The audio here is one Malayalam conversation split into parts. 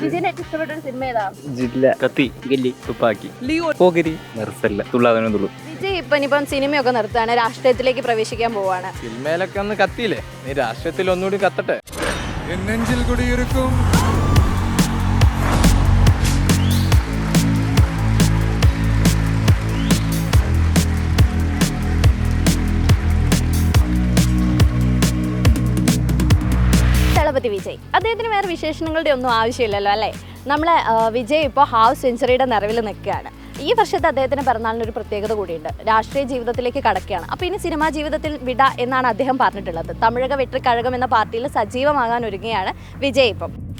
വിജയന് ഏറ്റവും ഇഷ്ടപ്പെട്ട ഒരു സിനിമ ഏതാ? ജില്ല, കത്തി, ഗല്ലി, തുപ്പാക്കി, ലിയോ, പോകിരി, മെർസല്ല, തുള്ളാതനും തുള്ളു. വിജയ് ഇപ്പം സിനിമയൊക്കെ നിർത്തുകയാണ്, രാഷ്ട്രീയത്തിലേക്ക് പ്രവേശിക്കാൻ പോവാണ്. സിനിമയിലൊക്കെ ഒന്ന് കത്തിയില്ലേ, നീ രാഷ്ട്രീയത്തിൽ ഒന്നുകൂടി കത്തട്ടെ. നെഞ്ചിൽ കുടിയിരിക്കും ദളപതി വിജയ്, അദ്ദേഹത്തിന് വേറെ വിശേഷണങ്ങളുടെ ഒന്നും ആവശ്യമില്ലല്ലോ അല്ലേ? നമ്മളെ വിജയ് ഇപ്പോൾ ഹാഫ് സെഞ്ചുറിയുടെ നിറവിൽ നിൽക്കുകയാണ്. ഈ വർഷത്തെ അദ്ദേഹത്തിന് പിറന്നാളിനൊരു പ്രത്യേകത കൂടിയുണ്ട്. രാഷ്ട്രീയ ജീവിതത്തിലേക്ക് കടക്കുകയാണ്. അപ്പോൾ ഇനി സിനിമാ ജീവിതത്തിൽ വിട എന്നാണ് അദ്ദേഹം പറഞ്ഞിട്ടുള്ളത്. തമിഴക വെട്രിക്കഴകം എന്ന പാർട്ടിയിൽ സജീവമാകാൻ ഒരുങ്ങുകയാണ് വിജയ്.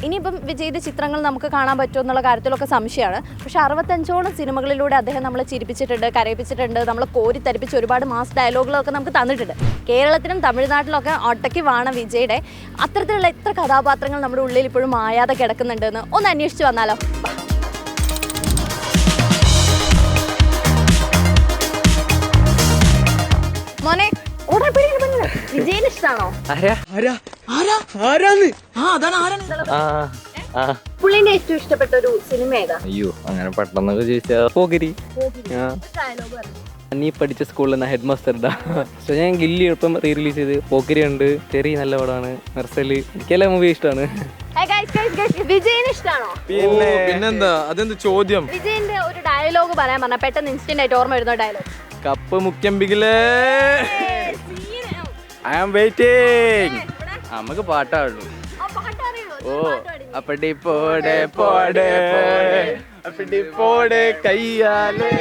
ഇനിയിപ്പം വിജയുടെ ചിത്രങ്ങൾ നമുക്ക് കാണാൻ പറ്റുമോ എന്നുള്ള കാര്യത്തിലൊക്കെ സംശയമാണ്. പക്ഷേ 65ഓളം സിനിമകളിലൂടെ അദ്ദേഹം നമ്മളെ ചിരിപ്പിച്ചിട്ടുണ്ട്, കരയിപ്പിച്ചിട്ടുണ്ട്, നമ്മളെ കോരിത്തരിപ്പിച്ച് ഒരുപാട് മാസ് ഡയലോഗുകളൊക്കെ നമുക്ക് തന്നിട്ടുണ്ട്. കേരളത്തിലും തമിഴ്നാട്ടിലൊക്കെ ഒട്ടയ്ക്ക് വാണ വിജയുടെ അത്തരത്തിലുള്ള എത്ര കഥാപാത്രങ്ങൾ നമ്മുടെ ഉള്ളിൽ ഇപ്പോഴും മായാതെ കിടക്കുന്നുണ്ടെന്ന് ഒന്ന് അന്വേഷിച്ച് വന്നാലോ? മോനെ വിജയന് ഇഷ്ടമാണോ? പുള്ളിന്റെ ഏറ്റവും ഇഷ്ടപ്പെട്ട ഒരു സിനിമ ഏതാ? അയ്യോ, അങ്ങനെ പെട്ടെന്നൊക്കെ ചോദിച്ചാ പോകിരി. നീ പഠിച്ച സ്കൂളിൽ ഹെഡ് മാസ്റ്റർടാ. പക്ഷെ ഞാൻ ഗില്ലി എളുപ്പം റിലീസ് ചെയ്ത്. പോക്കിരി ഉണ്ട്, ചെറിയ നല്ല പടമാണ്, മെർസല്, എനിക്കെല്ലാ മൂവി ഇഷ്ടമാണ്. വിജയന് ഇഷ്ടമാണോ? പിന്നെന്താ, അതെന്ത് ചോദ്യം? വിജയന്റെ ഒരു ഡയലോഗ് പറയാൻ പറഞ്ഞ പെട്ടെന്ന് ഇൻസ്റ്റന്റ് ആയിട്ട് ഓർമ്മ വരുന്ന ഡയലോഗ്. കപ്പ് മുഖ്യമ്പിക്കില്ലേ, ഐ ആം വെയിറ്റിംഗ്. നമുക്ക് പാട്ടാടുള്ളൂ. ഓ അപ്പടി പോടെ പോടെ അപ്പടി പോടെ കയ്യാലേ.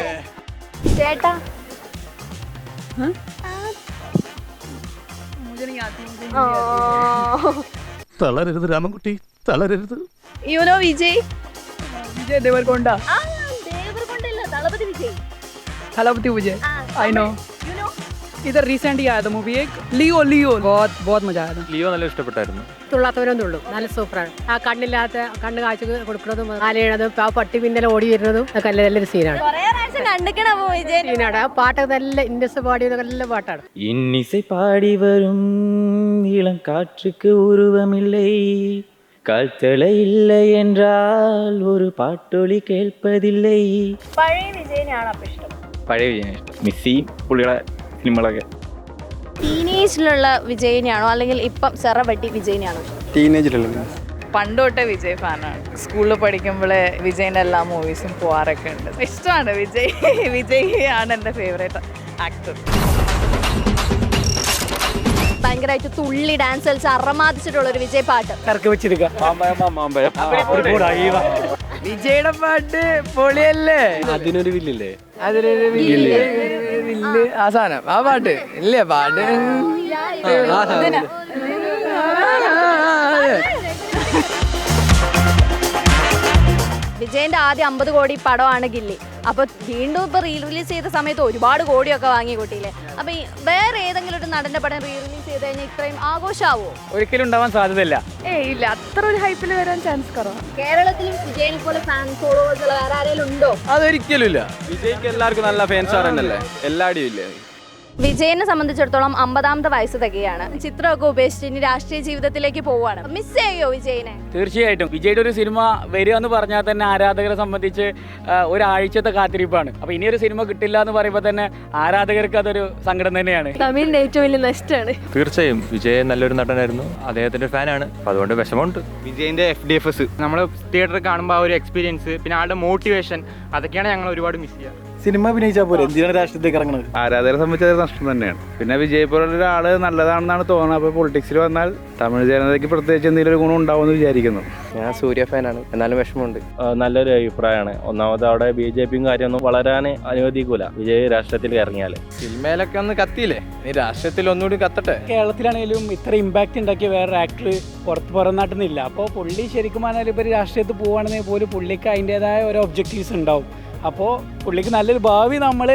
ചേട്ടാ തളരരുത് രാമൻകുട്ടി, തളരരുത്. യുനോ വിജയ്? विजय देवरकोंडा. ദേവരകൊണ്ടല്ല, ദളപതി വിജയ്. थलापति विजय. I know. इधर रिसेंटली आया था मूवी एक लियो. लियो बहुत मजा आया था. ലിയോ നല്ല ഇഷ്ടപ്പെട്ടായിരുന്നു. തുള്ളാത്തവരും തുള്ളു, നല്ല സൂപ്പറാണ്. ആ കണ്ണില്ലാത്ത കണ്ണ് കാഴ്ച കൊടുക്കുന്നതും ആലയണതും ആ പട്ടി പിന്നലെ ഓടി വരുന്നതും ഒക്കെ നല്ലൊരു സീനാണ്. സീനാണ്. ആ പാട്ടൊക്കെ നല്ല ഇൻഡസ് പാടിയതൊക്കെ നല്ല പാട്ടാണ്. இன்னிசை பாடி வரும் இளம் காற்றுக்கு உருவமில்லை, கால்தளை இல்லை என்றால் ஒரு பாட்டொலി കേൾപ്പതില്ലേ. പഴയ വിജയനാണ് അപ്പൊ ഇഷ്ടം? പഴയ വിജയനെ ഇഷ്ടം. മിസ്സി പുള്ളിയുടെ സിനിമകളൊക്കെ. ടീനേജിലുള്ള വിജയനാണോ അല്ലെങ്കിൽ ഇപ്പം സെറവട്ടി വിജയനാണോ? ടീനേജിലുള്ള പണ്ട് തൊട്ടേ വിജയ് ഫാനാണ്. സ്കൂളിൽ പഠിക്കുമ്പോഴേ വിജയിൻ്റെ എല്ലാ മൂവീസും പോകാറൊക്കെ ഉണ്ട്. ഇഷ്ടമാണ് വിജയ്. വിജയ് ആണ് എൻ്റെ ഫേവറേറ്റ് ആക്ടർ. ഭയങ്കരമായിട്ട് തുള്ളി ഡാൻസ് കളിച്ച് അറമാദിച്ചിട്ടുള്ള ഒരു വിജയ് പാട്ട്. വിജയുടെ പാട്ട് പൊളിയല്ലേ? അതിനൊരു വില്ലില്ലേ? അതിലൊരു വില്ല് ആ സാധനം, ആ പാട്ട് ഇല്ലേ? പാട്ട് വിജയന്റെ ആദ്യം 50 കോടി പടമാണ് ഗില്ലി. അപ്പൊ വീണ്ടും ഇപ്പൊ റിലീസ് ചെയ്ത സമയത്ത് ഒരുപാട് കോടിയൊക്കെ വാങ്ങി കൂട്ടിയില്ലേ? അപ്പൊ വേറെ ഏതെങ്കിലും ഒരു നടന്റെ പടം റിലീസ് ചെയ്ത് കഴിഞ്ഞാൽ ഇത്രയും ആഘോഷമാവോ? ഒരിക്കലും ഉണ്ടാവാൻ സാധ്യതയില്ല. ഇല്ല, അത്ര ഒരു ഹൈപ്പിൽ വരാൻ ചാൻസ് കുറവാണ്. കേരളത്തിലും വിജയനെ പോലെ ഫാൻ ഫോളോവേഴ്സ് വേറെ ആരെങ്കിലും ഉണ്ടോ? അതൊരിക്കലും ഇല്ല. വിജയ്ക്ക് എല്ലാവർക്കും നല്ല ഫാൻസ് ആണല്ലേ, എല്ലാവരും ഇല്ലേ. വിജയനെ സംബന്ധിച്ചിടത്തോളം 50ാമത്തെ വയസ്സ് തികയാണ്. ചിത്രമൊക്കെ ഉപേക്ഷിച്ച് ഇനി രാഷ്ട്രീയ ജീവിതത്തിലേക്ക് പോവാണ്. മിസ് ചെയ്യോ വിജയനെ? തീർച്ചയായിട്ടും. വിജയുടെ ഒരു സിനിമ വരിക എന്ന് പറഞ്ഞാൽ തന്നെ ആരാധകരെ സംബന്ധിച്ച് ഒരാഴ്ചത്തെ കാത്തിരിപ്പാണ്. അപ്പോൾ ഇനിയൊരു സിനിമ കിട്ടില്ല എന്ന് പറയുമ്പോൾ തന്നെ ആരാധകർക്ക് അതൊരു സങ്കടം തന്നെയാണ്. തമിഴിന്റെ ഏറ്റവും വലിയ നഷ്ടമാണ്. തീർച്ചയായും വിജയ് നല്ലൊരു നടനായിരുന്നു, അദ്ദേഹത്തിന്റെ ഫാനാണ്, അതുകൊണ്ട് വിഷമമുണ്ട്. വിജയിന്റെ FDFS നമ്മൾ തിയേറ്ററിൽ കാണുമ്പോൾ ആ ഒരു എക്സ്പീരിയൻസ്, പിന്നെ ആളുടെ മോട്ടിവേഷൻ, അതൊക്കെയാണ് ഞങ്ങൾ ഒരുപാട് മിസ് ചെയ്യുക. സിനിമ അഭിനയിച്ചാൽ പോലെ എന്തിനാണ് രാഷ്ട്രീയത്തിലേക്ക് ഇറങ്ങുന്നത്? ആരാധകരെ സംബന്ധിച്ചത് നഷ്ടം തന്നെയാണ്. പിന്നെ വിജയ് പോലുള്ള ഒരാള് നല്ലതാണെന്നാണ് തോന്നുന്നത്. അപ്പോൾ പൊളിറ്റിക്സിൽ വന്നാൽ തമിഴ് ജനതയ്ക്ക് പ്രത്യേകിച്ച് എന്തെങ്കിലും ഒരു ഗുണം ഉണ്ടാവുമെന്ന് വിചാരിക്കുന്നു. ഞാൻ സൂര്യ ഫാനാണ്, എന്നാലും വിഷമമുണ്ട്. നല്ലൊരു അഭിപ്രായമാണ്. ഒന്നാമത് അവിടെ BJP കാര്യമൊന്നും വളരാൻ അനുവദിക്കൂല വിജയ് രാഷ്ട്രീയത്തിൽ ഇറങ്ങിയാൽ. സിനിമയിലൊക്കെ ഒന്ന് കത്തിയില്ലേ, നീ രാഷ്ട്രീയത്തിൽ ഒന്നുകൂടി കത്തട്ടെ. കേരളത്തിലാണെങ്കിലും ഇത്ര ഇമ്പാക്റ്റ് ഉണ്ടാക്കിയ വേറെ ആക്ടർ പുറം നാട്ടുന്നില്ല. അപ്പോൾ പുള്ളി ശരിക്കും പറഞ്ഞാൽ ഇപ്പോൾ രാഷ്ട്രീയത്തിൽ പോവുകയാണെങ്കിൽ പോലും പുള്ളിക്ക് അതിൻ്റെതായ ഓരോ ഒബ്ജക്റ്റീവ്സ് ഉണ്ടാവും. അപ്പോൾ പുള്ളിക്ക് നല്ലൊരു ഭാവി നമ്മൾ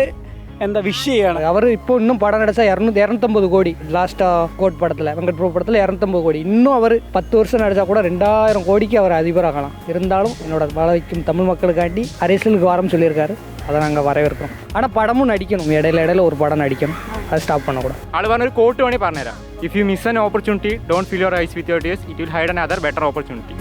വിഷ് ചെയ്യാണ്. അവർ இப்போ இன்னும் படம் நடிச்சா 250 கோடி லாஸ்டா கோட் படத்தில் வெங்கட் பிரபு படத்தில் 250 கோடி. இன்னும் அவர் 10 வருஷம் நடிச்சா கூட 2000 கோடிக்கு அவர் அதிபராகலாம். இருந்தாலும் என்னோட வளர்க்கும் தமிழ் மக்களுக்காண்டி அரசியலுக்கு வாரம் சொல்லியிருக்காரு. அதை நாங்கள் வரவேற்கிறோம். ஆனால் படமும் நடிக்கணும், இடையில ஒரு படம் நடிக்கணும், അത് സ്റ്റോപ്പ് பண்ணக்கூடாது. ആൾ പറഞ്ഞൊരു കോട്ട് വേണമെങ്കിൽ പറഞ്ഞുതരാം. If you miss an opportunity don't fill your eyes with your tears, it will hide another better opportunity.